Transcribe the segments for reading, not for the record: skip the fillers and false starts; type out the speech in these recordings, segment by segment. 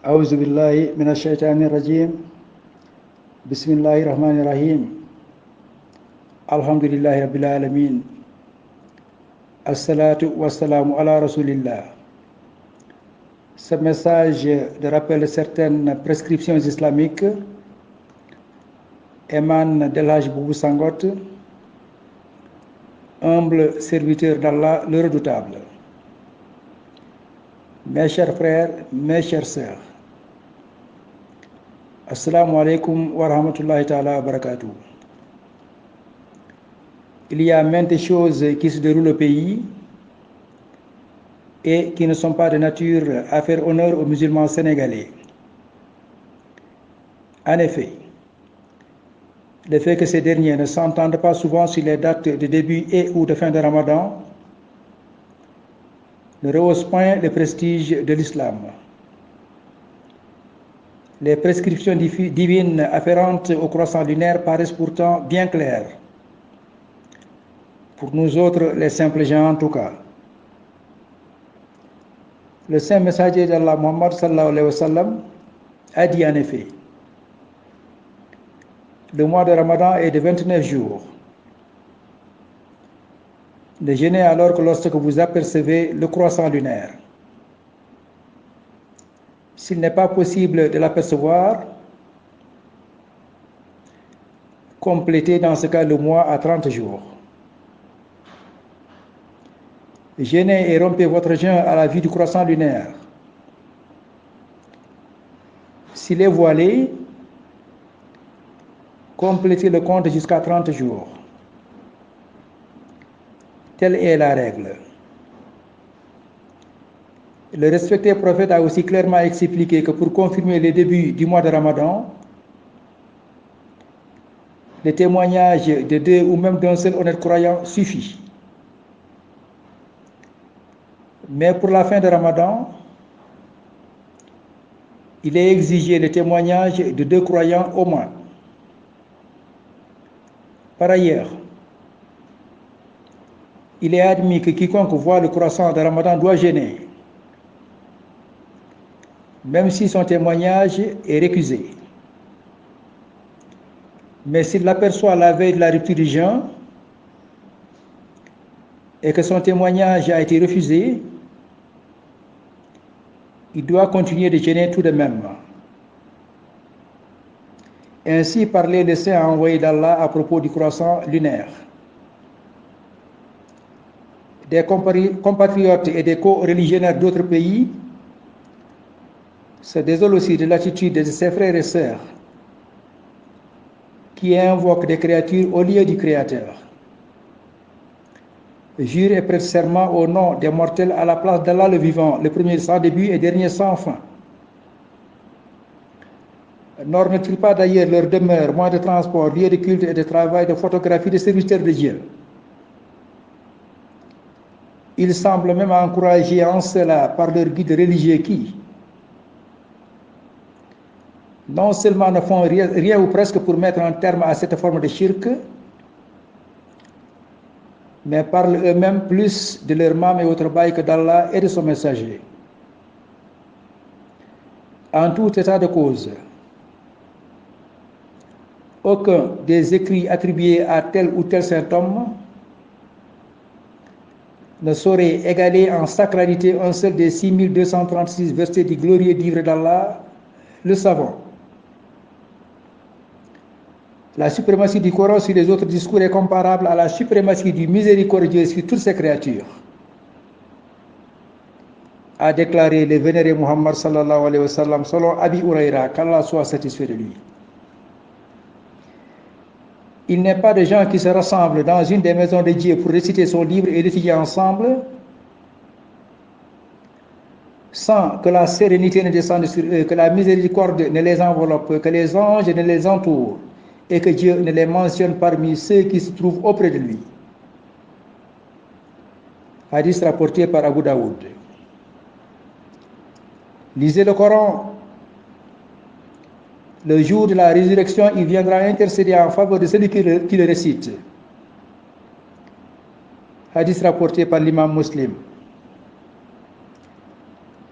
أعوذ بالله من الشيطان الرجيم بسم الله الرحمن الرحيم الحمد لله رب العالمين الصلاة والسلام على رسول الله. Ce message de rappel de certaines prescriptions islamiques émane d'El Hadj Boubou Sangote, humble serviteur d'Allah, le redoutable. Mes chers frères, mes chères sœurs, Assalamu alaikum wa rahmatullahi ta'ala wa barakatuh. Il y a maintes choses qui se déroulent au pays et qui ne sont pas de nature à faire honneur aux musulmans sénégalais. En effet, le fait que ces derniers ne s'entendent pas souvent sur les dates de début et ou de fin de Ramadan ne rehausse point le prestige de l'islam. Les prescriptions divines afférentes au croissant lunaire paraissent pourtant bien claires. Pour nous autres, les simples gens en tout cas. Le saint messager d'Allah Muhammad sallallahu alayhi wa sallam a dit en effet: le mois de Ramadan est de 29 jours. Ne jeûnez alors que lorsque vous apercevez le croissant lunaire. S'il n'est pas possible de l'apercevoir, complétez dans ce cas le mois à 30 jours. Jeûnez et rompez votre jeûne à la vue du croissant lunaire. S'il est voilé, complétez le compte jusqu'à 30 jours. Telle est la règle. Le respecté prophète a aussi clairement expliqué que pour confirmer le début du mois de Ramadan, le témoignage de deux ou même d'un seul honnête croyant suffit. Mais pour la fin de Ramadan, il est exigé le témoignage de deux croyants au moins. Par ailleurs, il est admis que quiconque voit le croissant de Ramadan doit jeûner, même si son témoignage est récusé. Mais s'il l'aperçoit la veille de la rupture du jeûne et que son témoignage a été refusé, il doit continuer de jeûner tout de même. Ainsi parlait le saint envoyé d'Allah à propos du croissant lunaire. Des compatriotes et des co-religionnaires d'autres pays se désolent aussi de l'attitude de ses frères et sœurs qui invoquent des créatures au lieu du Créateur, jurent et prêtent serment au nom des mortels à la place d'Allah le vivant, le premier sans début et dernier sans fin. N'ornent-ils pas d'ailleurs leur demeure, moyen de transport, lieu de culte et de travail, de photographie de serviteurs de Dieu? Ils semblent même encourager en cela par leur guide religieux qui, non seulement ne font rien ou presque pour mettre un terme à cette forme de shirk, mais parlent eux-mêmes plus de leur mam et autres bails que d'Allah et de son messager. En tout état de cause, aucun des écrits attribués à tel ou tel saint homme ne saurait égaler en sacralité un seul des 6236 versets du glorieux livre d'Allah, le savant. La suprématie du Coran sur les autres discours est comparable à la suprématie du miséricordieux sur toutes ses créatures, a déclaré le vénéré Muhammad sallallahu alayhi wa sallam selon Abi Huraira, qu'Allah soit satisfait de lui. Il n'est pas de gens qui se rassemblent dans une des maisons de Dieu pour réciter son livre et l'étudier ensemble sans que la sérénité ne descende sur eux, que la miséricorde ne les enveloppe, que les anges ne les entourent et que Dieu ne les mentionne parmi ceux qui se trouvent auprès de lui. Hadith rapporté par Abu Daoud. Lisez le Coran. Le jour de la résurrection, il viendra intercéder en faveur de celui qui le récite. Hadith rapporté par l'imam Muslim.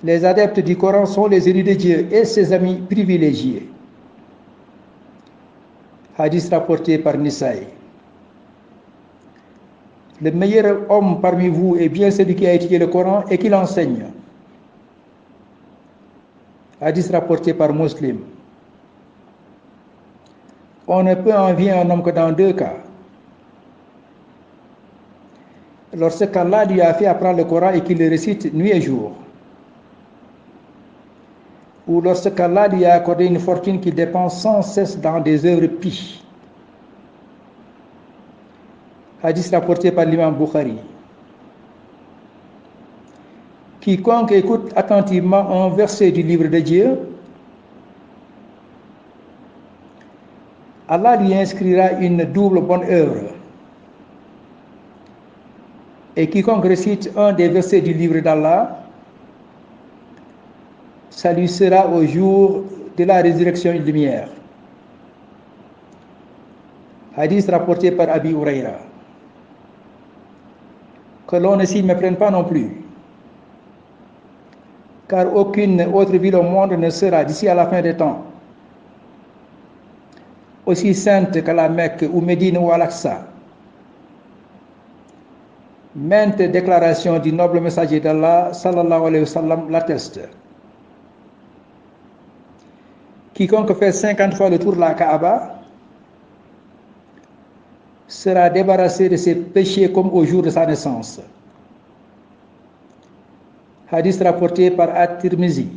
Les adeptes du Coran sont les élus de Dieu et ses amis privilégiés. Hadith rapporté par Nisaï. Le meilleur homme parmi vous est bien celui qui a étudié le Coran et qui l'enseigne. Hadith rapporté par Muslim. On ne peut envier un homme que dans deux cas. Lorsqu'Allah lui a fait apprendre le Coran et qu'il le récite nuit et jour. Ou lorsqu'Allah lui a accordé une fortune qu'il dépense sans cesse dans des œuvres pies. Hadith rapporté par l'imam Bukhari. Quiconque écoute attentivement un verset du livre de Dieu, Allah lui inscrira une double bonne œuvre. Et quiconque récite un des versets du livre d'Allah, ça lui sera au jour de la résurrection une lumière. Hadith rapporté par Abi Huraira. Que l'on ne s'y méprenne pas non plus. Car aucune autre ville au monde ne sera, d'ici à la fin des temps, aussi sainte que la Mecque ou Médine ou Al-Aqsa. Maintes déclarations du noble messager d'Allah, sallallahu alayhi wa sallam, l'attestent. Quiconque fait 50 fois le tour de la Kaaba sera débarrassé de ses péchés comme au jour de sa naissance. Hadith rapporté par At-Tirmizi.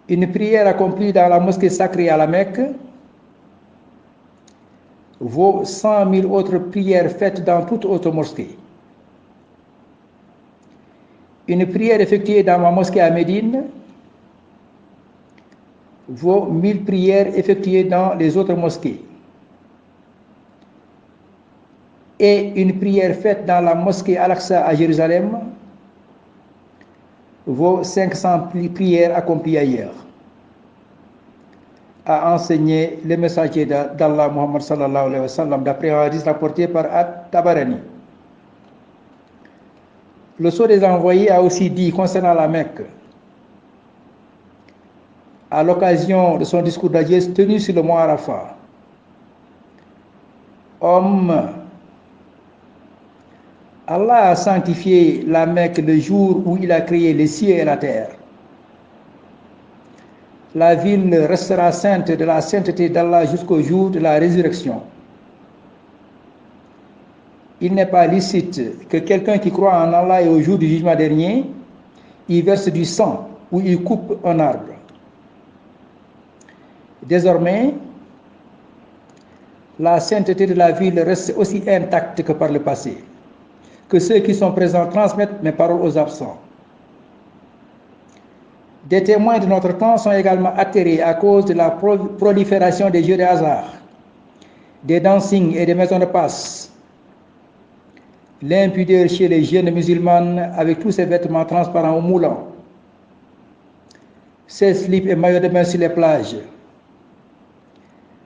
Une prière accomplie dans la mosquée sacrée à la Mecque vaut 100 000 autres prières faites dans toute autre mosquée. Une prière effectuée dans ma mosquée à Médine vaut 1000 prières effectuées dans les autres mosquées. Et une prière faite dans la mosquée Al-Aqsa à Jérusalem vaut 500 prières accomplies ailleurs, a enseigné le messager d'Allah Muhammad sallallahu alayhi wa sallam d'après un hadith rapporté par At-Tabarani. Le sceau des envoyés a aussi dit concernant la Mecque, à l'occasion de son discours d'adieu tenu sur le mont Arafat: Homme, Allah a sanctifié la Mecque le jour où il a créé les cieux et la terre. La ville restera sainte de la sainteté d'Allah jusqu'au jour de la résurrection. Il n'est pas licite que quelqu'un qui croit en Allah et au jour du jugement dernier y verse du sang ou y coupe un arbre. Désormais, la sainteté de la ville reste aussi intacte que par le passé. Que ceux qui sont présents transmettent mes paroles aux absents. Des témoins de notre temps sont également atterrés à cause de la prolifération des jeux de hasard, des dancings et des maisons de passe. L'impudeur chez les jeunes musulmanes avec tous ces vêtements transparents ou moulants, ces slips et maillots de bain sur les plages,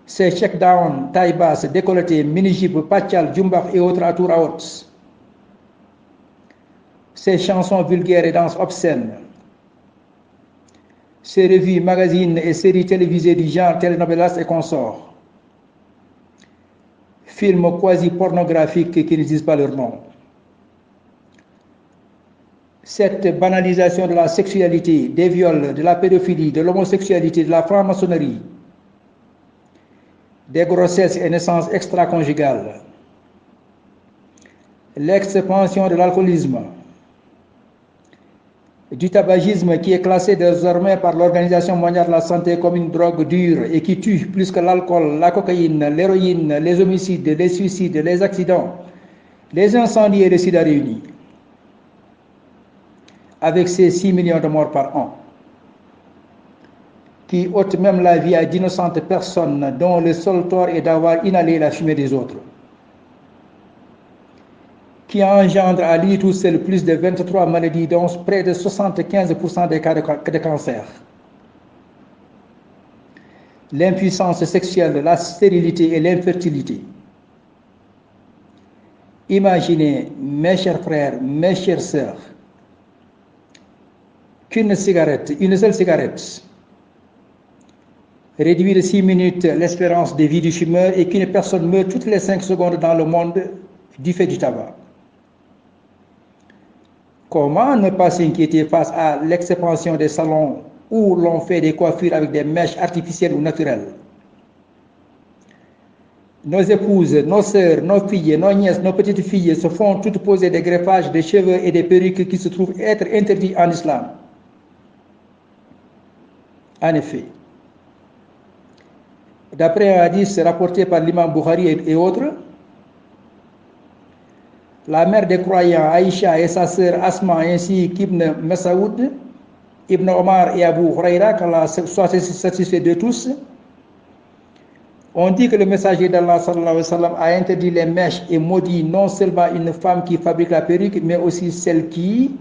ces check-down, taille basse, décolletés, mini-jupes, patchal, jumbaf et autres atours à haute. Ces chansons vulgaires et danses obscènes, ces revues, magazines et séries télévisées du genre telenovelas et consorts, films quasi-pornographiques qui ne disent pas leur nom. Cette banalisation de la sexualité, des viols, de la pédophilie, de l'homosexualité, de la franc-maçonnerie, des grossesses et naissances extra-conjugales, l'expansion de l'alcoolisme, du tabagisme qui est classé désormais par l'Organisation mondiale de la santé comme une drogue dure et qui tue plus que l'alcool, la cocaïne, l'héroïne, les homicides, les suicides, les accidents, les incendies et le sida réunis, avec ses 6 millions de morts par an, qui ôtent même la vie à d'innocentes personnes dont le seul tort est d'avoir inhalé la fumée des autres, qui engendre à lui tout seul plus de 23 maladies, dont près de 75% des cas de cancer. L'impuissance sexuelle, la stérilité et l'infertilité. Imaginez, mes chers frères, mes chères sœurs, qu'une cigarette, une seule cigarette, réduit de 6 minutes l'espérance de vie du fumeur et qu'une personne meurt toutes les 5 secondes dans le monde du fait du tabac. Comment ne pas s'inquiéter face à l'expansion des salons où l'on fait des coiffures avec des mèches artificielles ou naturelles? Nos épouses, nos sœurs, nos filles, nos nièces, nos petites filles se font toutes poser des greffages de cheveux et des perruques qui se trouvent être interdits en islam. En effet, d'après un hadith rapporté par l'imam Bukhari et autres, la mère des croyants, Aïcha et sa sœur Asma, ainsi qu'Ibn Masaoud, Ibn Omar et Abu Huraira, qu'Allah soit satisfait de tous, on dit que le messager d'Allah sallallahu alayhi wa sallam a interdit les mèches et maudit non seulement une femme qui fabrique la perruque, mais aussi celle qui,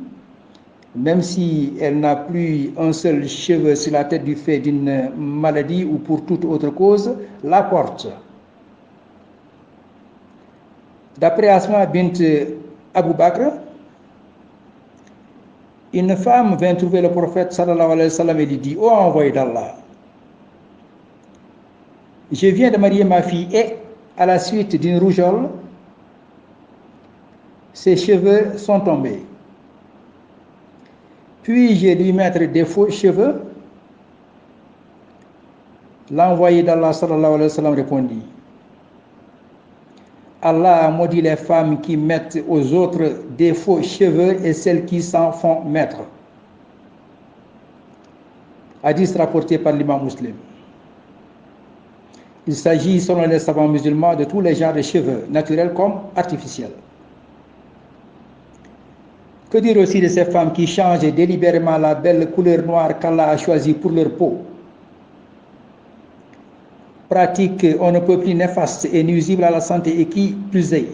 même si elle n'a plus un seul cheveu sur la tête du fait d'une maladie ou pour toute autre cause, la porte. D'après Asma bint Abu Bakr, une femme vint trouver le prophète sallallahu alayhi wa sallam et lui dit: ô envoyé d'Allah, je viens de marier ma fille et, à la suite d'une rougeole, ses cheveux sont tombés. Puis-je lui mettre des faux cheveux? L'envoyé d'Allah sallallahu alayhi wa sallam répondit: Allah a maudit les femmes qui mettent aux autres des faux cheveux et celles qui s'en font mettre. Hadith rapporté par l'imam Muslim. Il s'agit, selon les savants musulmans, de tous les genres de cheveux, naturels comme artificiels. Que dire aussi de ces femmes qui changent délibérément la belle couleur noire qu'Allah a choisie pour leur peau? Pratique on ne peut plus néfaste et nuisible à la santé et qui plus est,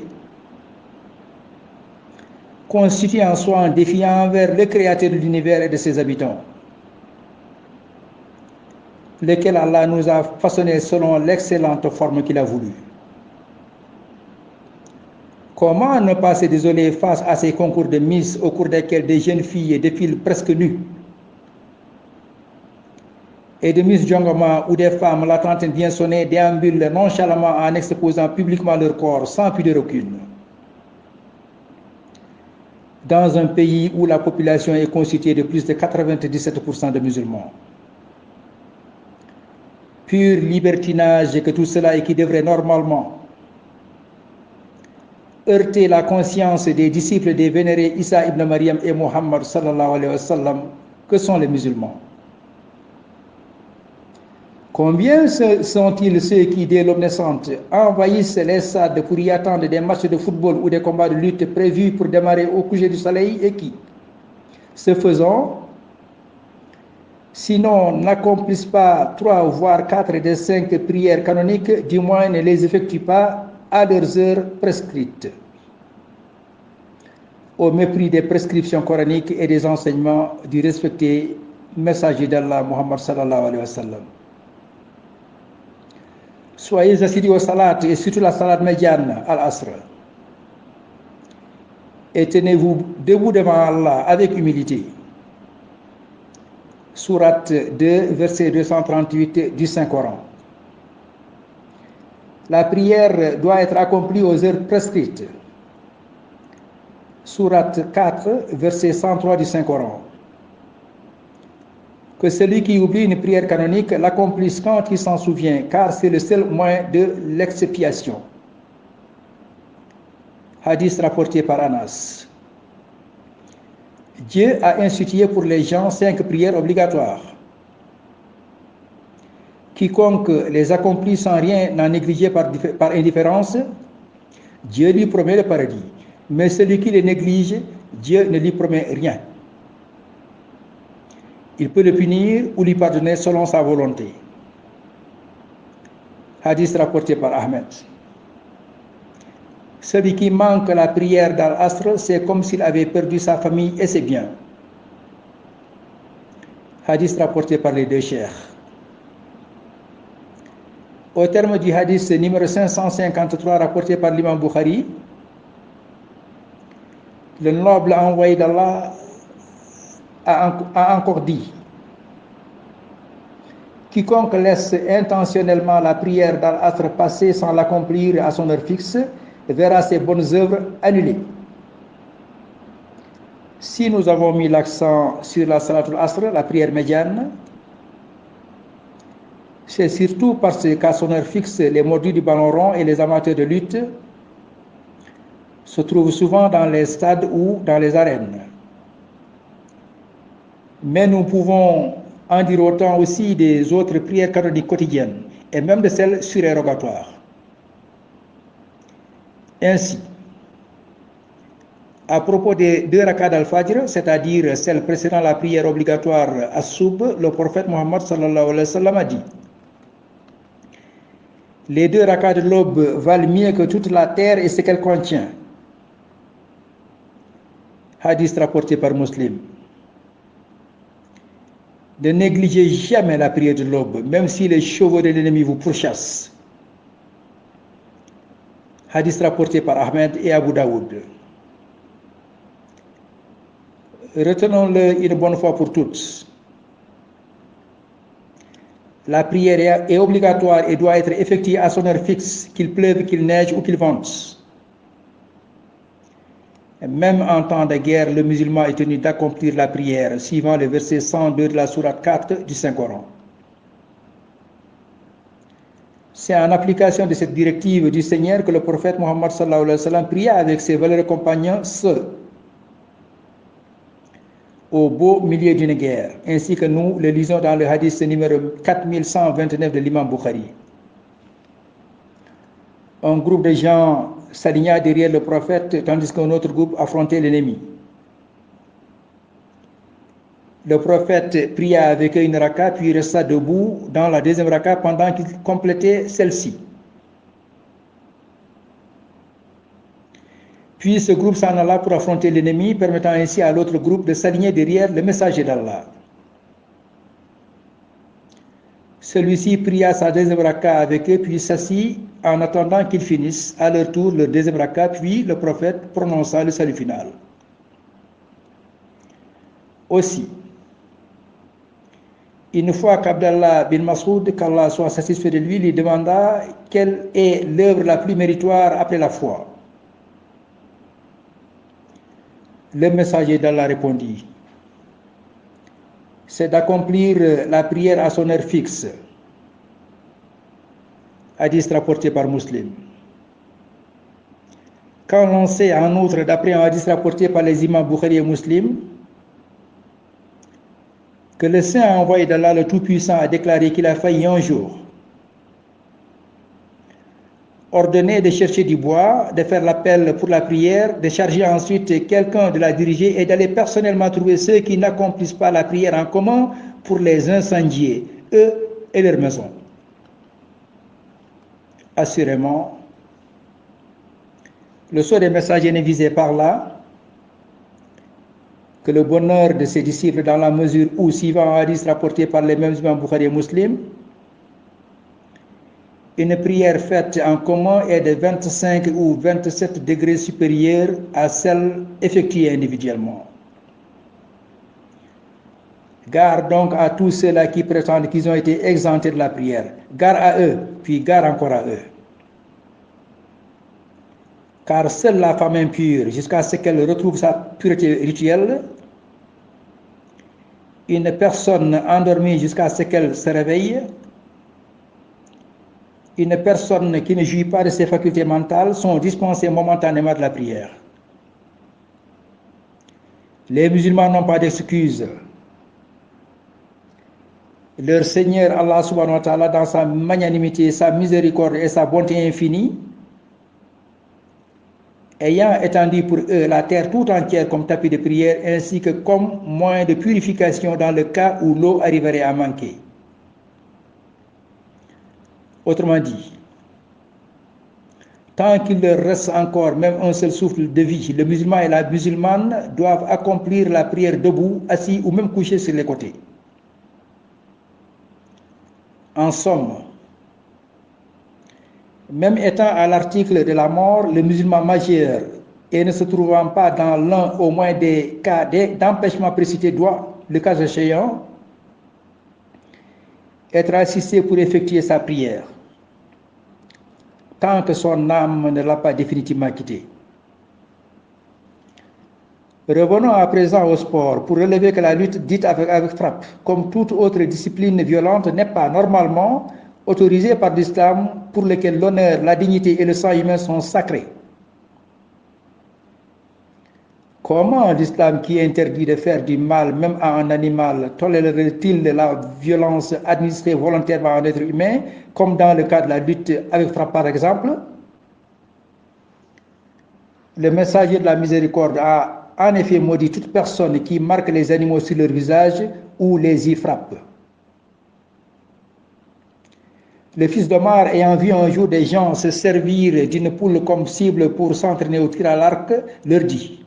constitue en soi un défi envers le Créateur de l'univers et de ses habitants, lequel Allah nous a façonné selon l'excellente forme qu'il a voulu. Comment ne pas se désoler face à ces concours de Miss au cours desquels des jeunes filles défilent presque nues, et de Miss Jongoma où des femmes, la trentaine bien sonnée, déambulent nonchalamment en exposant publiquement leur corps sans pudeur aucune. Dans un pays où la population est constituée de plus de 97% de musulmans. Pur libertinage que tout cela et qui devrait normalement heurter la conscience des disciples des vénérés Isa ibn Maryam et Muhammad sallallahu alayhi wa sallam, que sont les musulmans. Combien sont-ils ceux qui, dès l'aube naissante, envahissent les stades pour y attendre des matchs de football ou des combats de lutte prévus pour démarrer au coucher du soleil et qui, ce faisant, sinon n'accomplissent pas 3 voire 4 des 5 prières canoniques, du moins ne les effectuent pas à leurs heures prescrites, au mépris des prescriptions coraniques et des enseignements du respecté messager d'Allah Muhammad sallallahu alayhi wa sallam. Soyez assidus au salat et surtout la salat médiane al-Asr. Et tenez-vous debout devant Allah avec humilité. Sourate 2, verset 238 du Saint-Coran. La prière doit être accomplie aux heures prescrites. Sourate 4, verset 103 du Saint-Coran. Que celui qui oublie une prière canonique l'accomplisse quand il s'en souvient, car c'est le seul moyen de l'expiation. Hadith rapporté par Anas. Dieu a institué pour les gens 5 prières obligatoires. Quiconque les accomplit sans rien n'en négliger par indifférence, Dieu lui promet le paradis. Mais celui qui les néglige, Dieu ne lui promet rien. Il peut le punir ou lui pardonner selon sa volonté. Hadith rapporté par Ahmed. Celui qui manque la prière d'Al-Asr, c'est comme s'il avait perdu sa famille et ses biens. Hadith rapporté par les 2 cheikhs. Au terme du hadith numéro 553 rapporté par l'imam Bukhari, le noble envoyé d'Allah a encore dit: quiconque laisse intentionnellement la prière dans l'asr passer sans l'accomplir à son heure fixe verra ses bonnes œuvres annulées. Si nous avons mis l'accent sur la salatul asr, la prière médiane, c'est surtout parce qu'à son heure fixe, les mordus du ballon rond et les amateurs de lutte se trouvent souvent dans les stades ou dans les arènes. Mais nous pouvons en dire autant aussi des autres prières canoniques quotidiennes et même de celles surérogatoires. Ainsi, à propos des 2 rakats d'al-Fajr, c'est-à-dire celle précédant la prière obligatoire as-Subh, le prophète Mohammed sallallahu alayhi wa sallam a dit: les 2 rakats de l'aube valent mieux que toute la terre et ce qu'elle contient. Hadith rapporté par Muslim. Ne négligez jamais la prière de l'aube, même si les chevaux de l'ennemi vous pourchassent. Hadith rapporté par Ahmed et Abu Daoud. Retenons-le une bonne fois pour toutes. La prière est obligatoire et doit être effectuée à son heure fixe, qu'il pleuve, qu'il neige ou qu'il vente. Même en temps de guerre, le musulman est tenu d'accomplir la prière, suivant le verset 102 de la sourate 4 du Saint-Coran. C'est en application de cette directive du Seigneur que le prophète Mohammed sallallahu alayhi wa sallam pria avec ses valeureux compagnons seul, au beau milieu d'une guerre, ainsi que nous le lisons dans le hadith numéro 4129 de l'imam Bukhari. Un groupe de gens s'aligna derrière le prophète, tandis qu'un autre groupe affrontait l'ennemi. Le prophète pria avec eux une raka, puis resta debout dans la deuxième raka pendant qu'il complétait celle-ci. Puis ce groupe s'en alla pour affronter l'ennemi, permettant ainsi à l'autre groupe de s'aligner derrière le messager d'Allah. Celui-ci pria sa deuxième raka avec eux, puis s'assit en attendant qu'ils finissent à leur tour le deuxième raka, puis le prophète prononça le salut final. Aussi, une fois qu'Abdallah bin Mas'ud, qu'Allah soit satisfait de lui, lui demanda quelle est l'œuvre la plus méritoire après la foi. Le messager d'Allah répondit: c'est d'accomplir la prière à son heure fixe. Hadith rapporté par Muslim. Quand l'on sait en outre, d'après un hadith rapporté par les imams Bukhari et Muslim, que le Saint envoyé d'Allah le Tout-Puissant a déclaré qu'il a failli un jour ordonner de chercher du bois, de faire l'appel pour la prière, de charger ensuite quelqu'un de la diriger et d'aller personnellement trouver ceux qui n'accomplissent pas la prière en commun pour les incendier, eux et leurs maisons. Assurément, le sceau des messagers ne visait par là que le bonheur de ses disciples dans la mesure où, suivant un hadith rapporté par les mêmes imams Bukhari et Muslim, une prière faite en commun est de 25 ou 27 degrés supérieure à celle effectuée individuellement. Gare donc à tous ceux-là qui prétendent qu'ils ont été exemptés de la prière. Gare à eux, puis gare encore à eux. Car seule la femme impure, jusqu'à ce qu'elle retrouve sa pureté rituelle, une personne endormie jusqu'à ce qu'elle se réveille, une personne qui ne jouit pas de ses facultés mentales sont dispensées momentanément de la prière. Les musulmans n'ont pas d'excuses. Leur Seigneur Allah subhanahu wa ta'ala, dans sa magnanimité, sa miséricorde et sa bonté infinie, ayant étendu pour eux la terre tout entière comme tapis de prière, ainsi que comme moyen de purification dans le cas où l'eau arriverait à manquer. Autrement dit, tant qu'il leur reste encore même un seul souffle de vie, le musulman et la musulmane doivent accomplir la prière debout, assis ou même couchés sur les côtés. En somme, même étant à l'article de la mort, le musulman majeur et ne se trouvant pas dans l'un au moins des cas d'empêchement précité doit, le cas échéant, être assisté pour effectuer sa prière, tant que son âme ne l'a pas définitivement quitté. Revenons à présent au sport pour relever que la lutte dite avec frappe, comme toute autre discipline violente, n'est pas normalement autorisée par l'islam pour lequel l'honneur, la dignité et le sang humain sont sacrés. Comment l'islam qui interdit de faire du mal même à un animal tolérerait-il la violence administrée volontairement à un être humain, comme dans le cas de la lutte avec frappe par exemple? Le messager de la miséricorde a en effet maudit toute personne qui marque les animaux sur leur visage ou les y frappe. Le fils d'Omar, ayant vu un jour des gens se servir d'une poule comme cible pour s'entraîner au tir à l'arc, leur dit: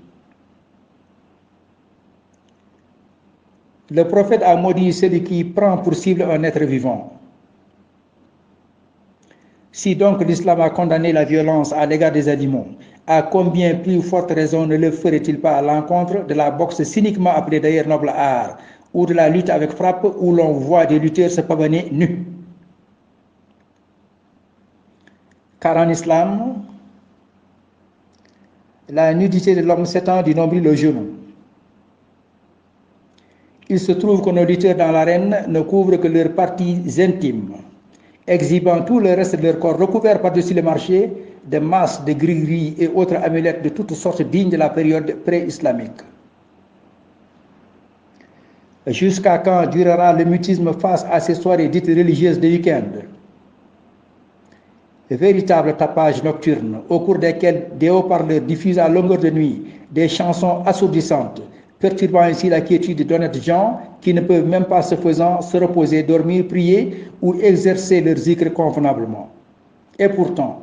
le prophète a maudit celui qui prend pour cible un être vivant. Si donc l'islam a condamné la violence à l'égard des animaux, à combien plus forte raison ne le ferait-il pas à l'encontre de la boxe cyniquement appelée d'ailleurs noble art, ou de la lutte avec frappe où l'on voit des lutteurs se pavaner nus? Car en islam, la nudité de l'homme s'étend du nombril au genou. Il se trouve que nos lutteurs dans l'arène ne couvrent que leurs parties intimes, exhibant tout le reste de leur corps recouvert par-dessus le marché de masses de gris-gris et autres amulettes de toutes sortes dignes de la période pré-islamique. Jusqu'à quand durera le mutisme face à ces soirées dites religieuses de week-end? Véritable tapage nocturne au cours desquels des haut-parleurs diffusent à longueur de nuit des chansons assourdissantes, perturbant ainsi la quiétude d'honnêtes gens qui ne peuvent même pas se faisant se reposer, dormir, prier ou exercer leur zikr convenablement. Et pourtant,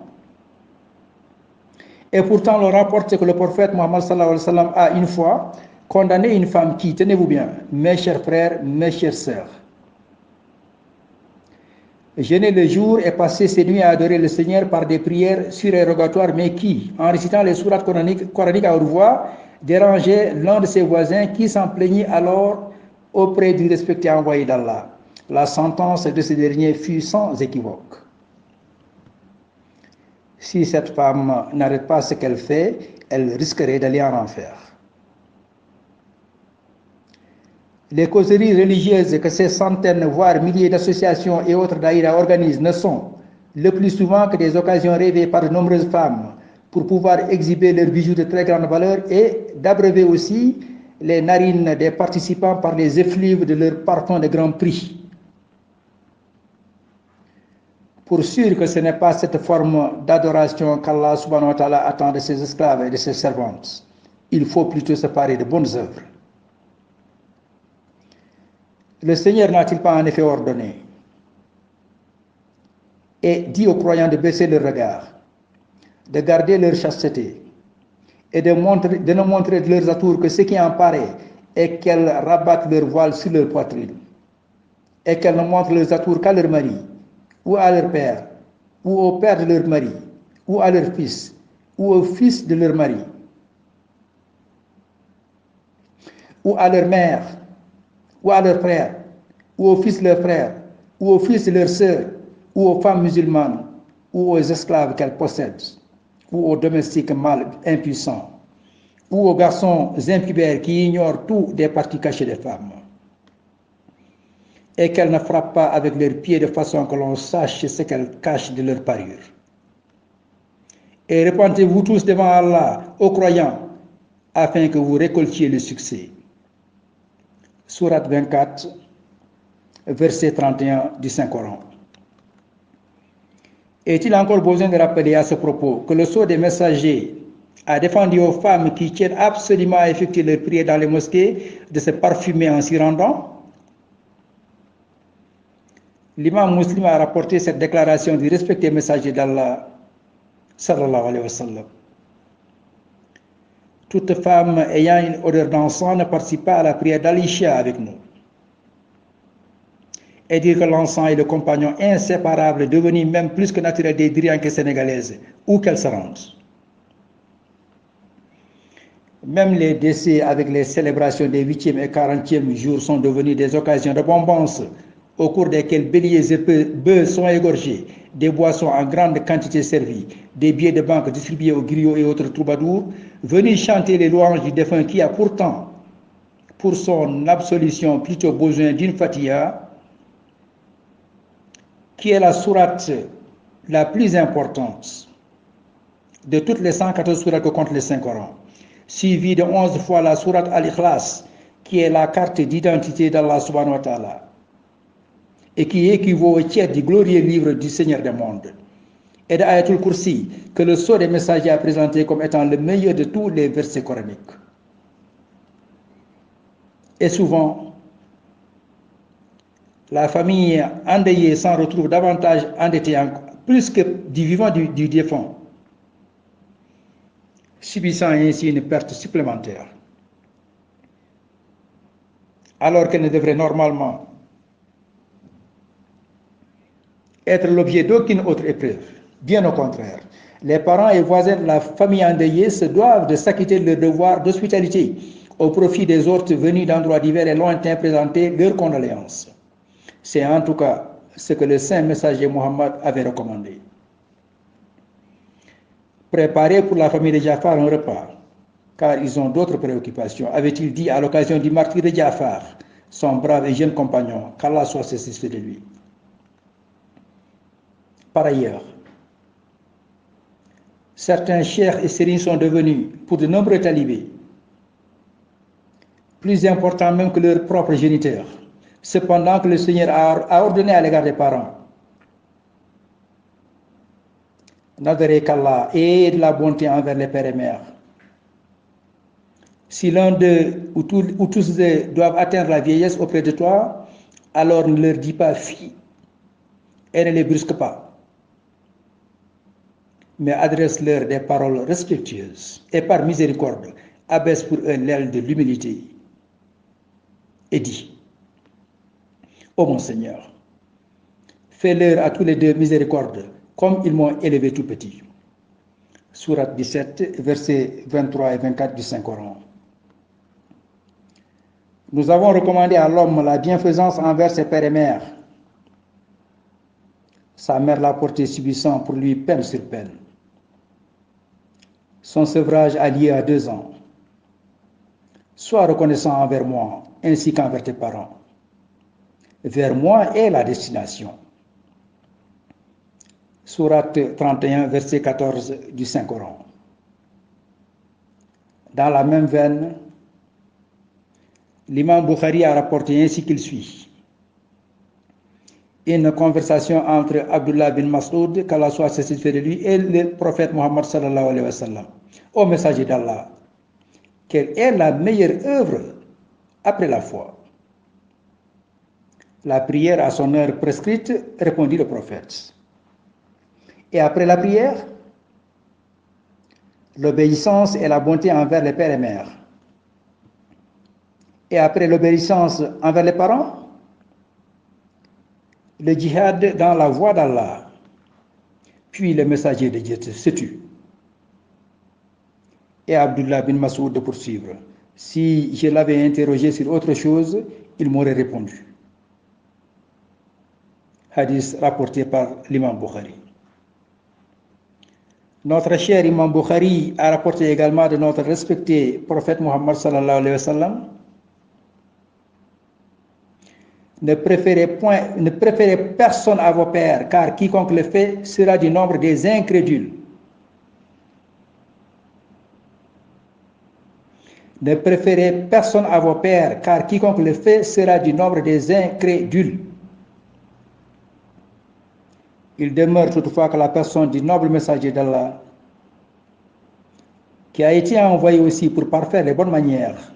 l'on rapporte que le prophète Mohammed sallallahu alayhi wa sallam a une fois condamné une femme qui, tenez-vous bien, mes chers frères, mes chères sœurs, jeûner le jour et passer ses nuits à adorer le Seigneur par des prières surérogatoires, mais qui, en récitant les sourates coraniques à haute voix, dérangeait l'un de ses voisins qui s'en plaignit alors auprès du respecté envoyé d'Allah. La sentence de ce dernier fut sans équivoque. Si cette femme n'arrête pas ce qu'elle fait, elle risquerait d'aller en enfer. Les causeries religieuses que ces centaines, voire milliers d'associations et autres daïras organisent ne sont, le plus souvent, que des occasions rêvées par de nombreuses femmes pour pouvoir exhiber leurs bijoux de très grande valeur et d'abreuver aussi les narines des participants par les effluves de leurs parfums de grand prix. Pour sûr que ce n'est pas cette forme d'adoration qu'Allah subhanahu wa ta'ala attend de ses esclaves et de ses servantes. Il faut plutôt se parer de bonnes œuvres. Le Seigneur n'a-t-il pas en effet ordonné et dit aux croyants de baisser leur regard, de garder leur chasteté et de ne montrer de leurs atours que ce qui en paraît est qu'elles rabattent leur voile sur leur poitrine et qu'elles ne montrent leurs atours qu'à leur mari ou à leur père ou au père de leur mari ou à leur fils ou au fils de leur mari ou à leur mère ou à leur frère ou au fils de leur frère ou au fils de leur sœur ou aux femmes musulmanes ou aux esclaves qu'elles possèdent ou aux domestiques mâles impuissants ou aux garçons impubères qui ignorent tout des parties cachées des femmes, et qu'elles ne frappent pas avec leurs pieds de façon que l'on sache ce qu'elles cachent de leur parure. Et repentez-vous tous devant Allah, aux croyants, afin que vous récoltiez le succès. Sourate 24, verset 31 du Saint-Coran. Est-il encore besoin de rappeler à ce propos que le sceau des messagers a défendu aux femmes qui tiennent absolument à effectuer leur prière dans les mosquées de se parfumer en s'y rendant? L'imam Muslim a rapporté cette déclaration du respecté messager d'Allah, sallallahu alayhi wa sallam. Toute femme ayant une odeur d'encens ne participe pas à la prière d'Al-Isha avec nous. Et dire que l'encens est le compagnon inséparable, devenu même plus que naturel des Drianké sénégalaises, où qu'elles se rendent. Même les décès avec les célébrations des 8e et 40e jours sont devenus des occasions de bombance au cours desquelles béliers et bœufs sont égorgés, des boissons en grande quantité servies, des billets de banque distribués aux griots et autres troubadours, venus chanter les louanges du défunt qui a pourtant, pour son absolution, plutôt besoin d'une fatiha, qui est la sourate la plus importante de toutes les 114 sourates que comptent les 5 Corans, suivie de 11 fois la sourate Al-Ikhlas, qui est la carte d'identité d'Allah subhanahu wa ta'ala, et qui équivaut au tiers du glorieux livre du Seigneur des mondes, et de Ayatul Kursi, que le sceau des messagers a présenté comme étant le meilleur de tous les versets coraniques. Et souvent, la famille endeuillée s'en retrouve davantage endettée, plus que du vivant du défunt, subissant ainsi une perte supplémentaire, alors qu'elle ne devrait normalement être l'objet d'aucune autre épreuve. Bien au contraire, les parents et voisins de la famille endeuillée se doivent de s'acquitter de leur devoir d'hospitalité au profit des hôtes venus d'endroits divers et lointains présenter leurs condoléances. C'est en tout cas ce que le saint messager Mohammed avait recommandé. Préparez pour la famille de Jafar un repas, car ils ont d'autres préoccupations, avait-il dit à l'occasion du martyre de Jafar, son brave et jeune compagnon, qu'Allah soit satisfait de lui. Par ailleurs, certains cheikhs et sérines sont devenus, pour de nombreux talibés, plus importants même que leurs propres géniteurs, cependant que le Seigneur a ordonné à l'égard des parents n'adorer qu'Allah et de la bonté envers les pères et mères. Si l'un d'eux ou tous deux doivent atteindre la vieillesse auprès de toi, alors ne leur dis pas fi et ne les brusque pas, mais adresse-leur des paroles respectueuses et par miséricorde, abaisse pour eux l'aile de l'humilité et dis: ô mon Seigneur, fais-leur à tous les deux miséricorde, comme ils m'ont élevé tout petit. Sourate 17, versets 23 et 24 du Saint-Coran. Nous avons recommandé à l'homme la bienfaisance envers ses pères et mères. Sa mère l'a porté subissant pour lui peine sur peine. Son sevrage a lieu à 2 ans. Sois reconnaissant envers moi, ainsi qu'envers tes parents. Vers moi est la destination. Sourate 31, verset 14 du Saint-Coran. Dans la même veine, l'imam Bukhari a rapporté ainsi qu'il suit. Une conversation entre Abdullah bin Mas'ud, qu'Allah soit satisfait de lui, et le prophète Muhammad sallallahu alayhi wa sallam. Ô messager d'Allah, quelle est la meilleure œuvre après la foi? La prière à son heure prescrite, répondit le prophète. Et après la prière, l'obéissance et la bonté envers les pères et mères. Et après l'obéissance envers les parents, le djihad dans la voie d'Allah. Puis le messager de Dieu se tut. Et Abdullah bin Mas'ud de poursuivre. Si je l'avais interrogé sur autre chose, il m'aurait répondu. Hadith rapporté par l'imam Bukhari. Notre cher imam Bukhari a rapporté également de notre respecté prophète Muhammad sallallahu alayhi wa sallam: ne préférez personne à vos pères, car quiconque le fait sera du nombre des incrédules. Ne préférez personne à vos pères, car quiconque le fait sera du nombre des incrédules. Il demeure toutefois que la personne du noble messager d'Allah, qui a été envoyé aussi pour parfaire les bonnes manières,